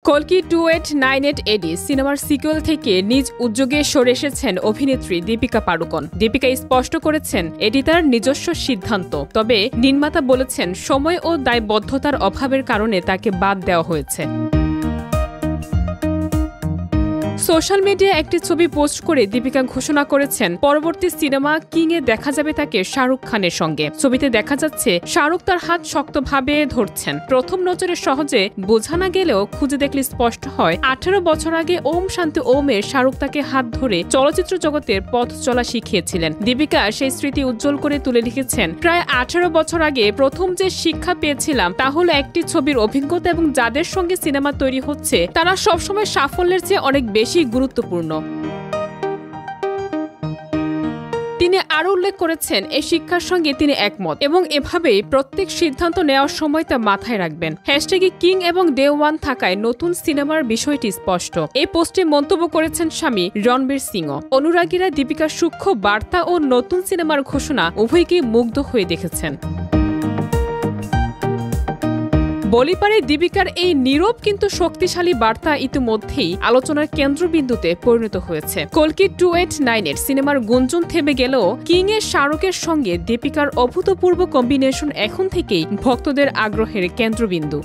কল্কি 2898 এডি সিনেমার সিকুয়েল থেকে নিজ উদ্যোগে সরে এসেছেন অভিনেত্রী দীপিকা পাড়ুকোন। দীপিকা স্পষ্ট করেছেন এটি তার নিজস্ব সিদ্ধান্ত, তবে নির্মাতা বলেছেন সময় ও দায়বদ্ধতার অভাবের কারণে তাকে বাদ দেওয়া হয়েছে। সোশ্যাল মিডিয়ায় একটি ছবি পোস্ট করে দীপিকা ঘোষণা করেছেন পরবর্তী সিনেমা কিং এ দেখা যাবে তাকে শাহরুখ খানের সঙ্গে। ছবিতে দেখা যাচ্ছে শাহরুখ তার হাত শক্তভাবে ধরছেন। প্রথম নজরে সহজে বোঝা না গেলেও খুঁজে দেখলে স্পষ্ট হয় 18 বছর আগে ওম শান্তি ওমে শাহরুখ তাকে হাত ধরে চলচ্চিত্র জগতের পথ চলা শিখিয়েছিলেন। দীপিকা সেই স্মৃতি উজ্জ্বল করে তুলে লিখেছেন, প্রায় 18 বছর আগে প্রথম যে শিক্ষা পেয়েছিলাম তা হলো একটি ছবির অভিজ্ঞতা এবং যাদের সঙ্গে সিনেমা তৈরি হচ্ছে তারা সবসময় সাফল্যের চেয়ে অনেক বেশি গুরুত্বপূর্ণ। তিনি আরও উল্লেখ করেছেন এই শিক্ষার সঙ্গে তিনি একমত এবং এভাবেই প্রত্যেক সিদ্ধান্ত নেওয়ার সময় তা মাথায় রাখবেন। হ্যাশট্যাগে কিং এবং ডে ওয়ান থাকায় নতুন সিনেমার বিষয়টি স্পষ্ট। এই পোস্টে মন্তব্য করেছেন স্বামী রণবীর সিংও। অনুরাগীরা দীপিকার সূক্ষ্ম বার্তা ও নতুন সিনেমার ঘোষণা উভয়কেই মুগ্ধ হয়ে দেখেছেন। বলিপারে দীপিকার এই নীরব কিন্তু শক্তিশালী বার্তা ইতিমধ্যেই আলোচনার কেন্দ্রবিন্দুতে পরিণত হয়েছে। কল্কি 2898 সিনেমার গুঞ্জন থেমে গেলেও কিং এর শাহরুখের সঙ্গে দীপিকার অভূতপূর্ব কম্বিনেশন এখন থেকেই ভক্তদের আগ্রহের কেন্দ্রবিন্দু।